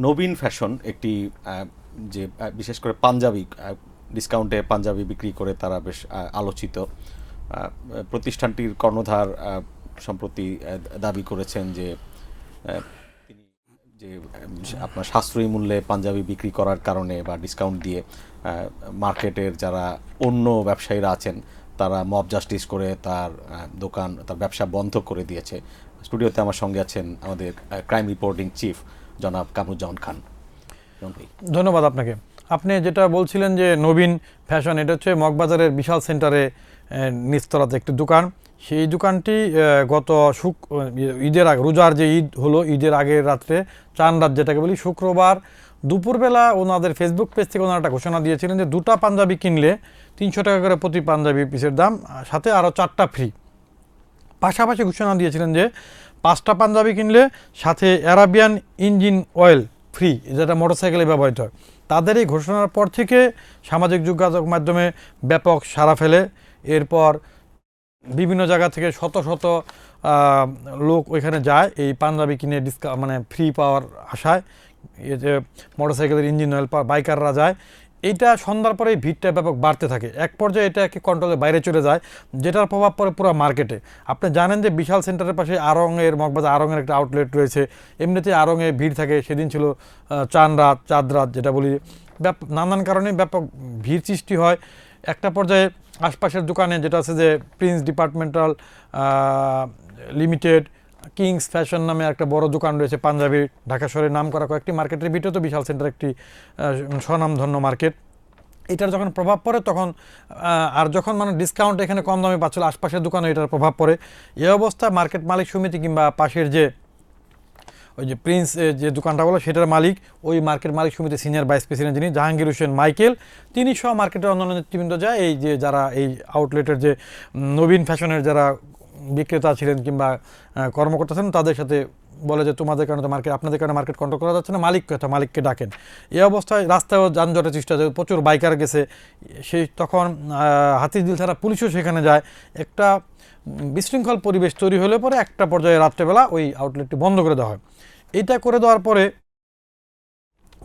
নবীন fashion একটি যে বিশেষ করে পাঞ্জাবি ডিসকাউন্টে পাঞ্জাবি বিক্রি করে তারা বেশ আলোচিত। প্রতিষ্ঠানটির কর্ণধার সম্প্রতি দাবি করেছেন যে তিনি যে আপনার সাশ্রয়ী মূল্যে পাঞ্জাবি বিক্রি করার কারণে বা ডিসকাউন্ট দিয়ে মার্কেটের যারা অন্য ব্যবসায়ীরা আছেন তারা মব জাস্টিস করে তার দোকান তার ব্যবসা বন্ধ করে দিয়েছে। স্টুডিওতে আমার সঙ্গে আছেন আমাদের ক্রাইম রিপোর্টিং চিফ জনাব কামরুজ্জামান খান। ধন্যবাদ আপনাকে। আপনি যেটা বলছিলেন যে নবীন ফ্যাশন, এটা হচ্ছে মগবাজারের বিশাল সেন্টারে নিচতলাতে একটি দোকান। সেই দোকানটি গত ঈদের আগে, রোজার যে ঈদ হলো, ঈদের আগের রাত্রে চান রাত যেটাকে বলি, শুক্রবার দুপুরবেলা ওনাদের ফেসবুক পেজ থেকে ওনারা একটা ঘোষণা দিয়েছিলেন যে 2টা পাঞ্জাবি কিনলে 300 টাকা করে প্রতি পাঞ্জাবি পিসের দাম, সাথে আরও 4টা ফ্রি। পাশাপাশি ঘোষণা দিয়েছিলেন যে 5টা পাঞ্জাবি কিনলে সাথে অ্যারাবিয়ান ইঞ্জিন অয়েল ফ্রি, যেটা মোটরসাইকেলে ব্যবহৃত হয়। তাদের এই ঘোষণার পর থেকে সামাজিক যোগাযোগ মাধ্যমে ব্যাপক সাড়া ফেলে। এরপর বিভিন্ন জায়গা থেকে শত শত লোক ওইখানে যায় এই পাঞ্জাবি কিনে মানে ফ্রি পাওয়ার আশায়। এই যে মোটরসাইকেলের ইঞ্জিন অয়েল বাইকাররা যায়। এইটা সন্ধ্যার পরে ভিড়টা ব্যাপক বাড়তে থাকে। এক পর্যায়ে এটা একটি কন্ট্রোলের বাইরে চলে যায়, যেটার প্রভাব পড়ে পুরো মার্কেটে। আপনি জানেন যে বিশাল সেন্টারের পাশে আড়ংয়ের, মগবাজার আড়ংয়ের একটা আউটলেট রয়েছে। এমনিতে আড়ংয়ে ভিড় থাকে। সেদিন ছিল চাঁদ রাত যেটা বলি, নানান কারণে ব্যাপক ভিড় সৃষ্টি হয়। একটা পর্যায়ে আশপাশের দোকানে যেটা আছে যে Prince departmental limited, Kings fashion নামে একটা বড় দোকান রয়েছে পাঞ্জাবির, ঢাকা শহরের নাম করা কয়েকটি মার্কেটের ভিতরে তো বিশাল সেন্টার একটি স্বনামধন্য মার্কেট। এটার যখন প্রভাব পড়ে তখন আর যখন মানে ডিসকাউন্ট এখানে কম দামে পাচ্ছিল, আশপাশের দোকানে এটার প্রভাব পড়ে। এই অবস্থায় মার্কেট মালিক সমিতি কিংবা পাশের যে ওই যে প্রিন্স যে দোকানটা বলো সেটার মালিক, ওই মার্কেট মালিক সমিতি সিনিয়র ভাইস প্রেসিডেন্ট যিনি জাহাঙ্গীর হোসেন মাইকেল, তিনি সহ মার্কেটের অন্যান্য নেতৃবৃন্দ যায় এই যে যারা এই আউটলেটের যে নবীন ফ্যাশনের যারা বিক্রেতা ছিলেন কিংবা কর্মকর্তা ছিলেন তাদের সাথে বলে যে তোমাদের কারণে তো মার্কেট, আপনাদের কারণে মার্কেট কন্ট্রোল করা যাচ্ছে না, মালিককে ডাকেন। এই অবস্থায় রাস্তায়ও যানজটের সৃষ্টি হয়, প্রচুর বাইকার গেছে। সেই তখন হাতিঝিল থানা পুলিশও সেখানে যায়। একটা বিশৃঙ্খল পরিবেশ তৈরি হলে পরে একটা পর্যায়ে রাত্রেবেলা ওই আউটলেটটি বন্ধ করে দেওয়া হয়। এইটা করে দেওয়ার পরে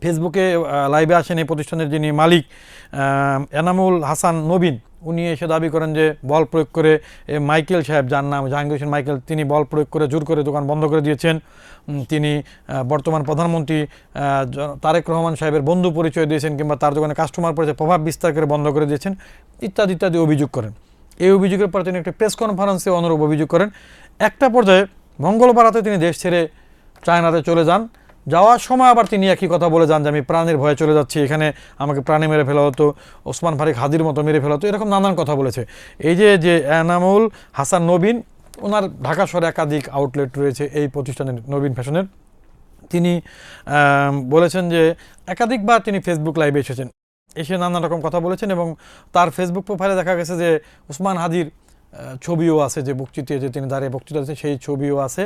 ফেসবুকে লাইভে আসেন এই প্রতিষ্ঠানের যিনি মালিক এনামুল হাসান নবীন, উনি এসে দাবি করেন যে বল প্রয়োগ করে মাইকেল সাহেব, যার নাম জাহাঙ্গীর হোসেন মাইকেল, তিনি বল প্রয়োগ করে জোর করে দোকান বন্ধ করে দিয়েছেন। তিনি বর্তমান প্রধানমন্ত্রী তারেক রহমান সাহেবের বন্ধু পরিচয় দিয়েছেন কিংবা তার দোকানে কাস্টমার পরিচয় প্রভাব বিস্তার করে বন্ধ করে দিয়েছেন, ইত্যাদি ইত্যাদি অভিযোগ করেন। এই অভিযোগের পর তিনি একটি প্রেস কনফারেন্সে অনুরূপ অভিযোগ করেন। একটা পর্যায়ে মঙ্গলবার রাতে তিনি দেশ ছেড়ে চায়নাতে চলে যান। যাওয়ার সময় আবার তিনি একই কথা বলে যান যে আমি প্রাণের ভয়ে চলে যাচ্ছি, এখানে আমাকে প্রাণে মেরে ফেলা হতো, ওসমান ফারুক হাদির মতো মেরে ফেলা হতো, এরকম নানান কথা বলেছে। এই যে এনামুল হাসান নবীন, ওনার ঢাকা শহরে একাধিক আউটলেট রয়েছে এই প্রতিষ্ঠানের নবীন ফ্যাশনের। তিনি বলেছেন যে একাধিকবার তিনি ফেসবুক লাইভে এসে নানান রকম কথা বলেছেন এবং তার ফেসবুক প্রোফাইলে দেখা গেছে যে ওসমান হাদির ছবিও আছে, যে বক্তৃতায় যে তিনি দাঁড়িয়ে বক্তৃতা দিচ্ছেন সেই ছবিও আছে।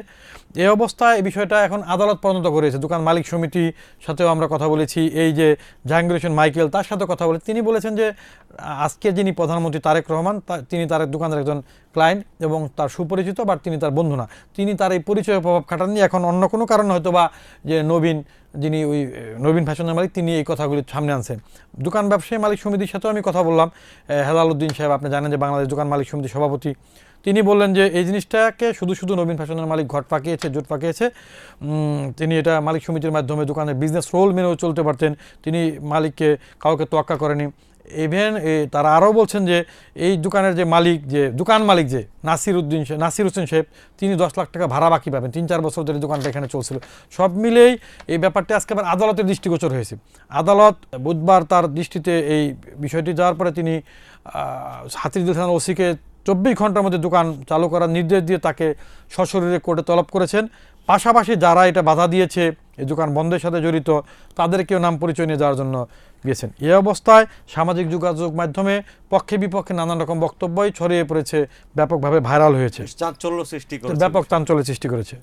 এই অবস্থায় এই বিষয়টা এখন আদালত পরিণত করেছে। দোকান মালিক সমিতির সাথেও আমরা কথা বলেছি, এই যে জাহাঙ্গীর হোসেন মাইকেল তার সাথে কথা বলে তিনি বলেছেন যে আজকে যিনি প্রধানমন্ত্রী তারেক রহমান, তিনি তার দোকানের একজন ক্লায়েন্ট এবং তার সুপরিচিত, বাট তিনি তার বন্ধু না। তিনি তার এই পরিচয়ের প্রভাব খাটাননি। এখন অন্য কোনো কারণে হয়তো বা যে যিনি ওই নবীন ফ্যাশনের মালিক, তিনি এই কথাগুলি সামনে আনছেন। দোকান ব্যবসায়ী মালিক সমিতির সাথেও আমি কথা বললাম। হেলাল উদ্দিন সাহেব, আপনি জানেন যে বাংলাদেশ দোকান মালিক সমিতির সভাপতি, তিনি বললেন যে এই জিনিসটাকে শুধু নবীন ফ্যাশনের মালিক জোট পাকিয়েছে। তিনি এটা মালিক সমিতির মাধ্যমে দোকানের বিজনেস রোল মেনেও চলতে পারতেন, তিনি মালিককে কাউকে তোয়াক্কা করেনি। ইভেন তারা আরও বলছেন যে এই দোকানের যে দোকান মালিক যে নাসির হোসেন সাহেব, তিনি 10 লাখ টাকা ভাড়া বাকি পাবেন। 3-4 বছর ধরে দোকানটা এখানে চলছিল। সব মিলেই এই ব্যাপারটা আজকে আবার আদালতের দৃষ্টিগোচর হয়েছে। আদালত বুধবার তার দৃষ্টিতে এই বিষয়টি যাওয়ার পরে তিনি হাতিঝিল থানার ওসিকে 24 ঘন্টার মধ্যে দোকান চালু করার নির্দেশ দিয়ে তাকে সশরীরে কোর্টে তলব করেছেন। পাশাপাশি যারা এটা বাধা দিয়েছে, এই দোকান বন্ধের সাথে জড়িত, তাদেরকেও নাম পরিচয় নিয়ে যাওয়ার জন্য গিয়েছেন। এই অবস্থায় সামাজিক যোগাযোগ মাধ্যমে পক্ষে বিপক্ষে নানান রকম বক্তব্যই ছড়িয়ে পড়েছে, ব্যাপকভাবে ভাইরাল হয়েছে, চাঞ্চল্য সৃষ্টি করেছে, ব্যাপক চাঞ্চল্য সৃষ্টি করেছে।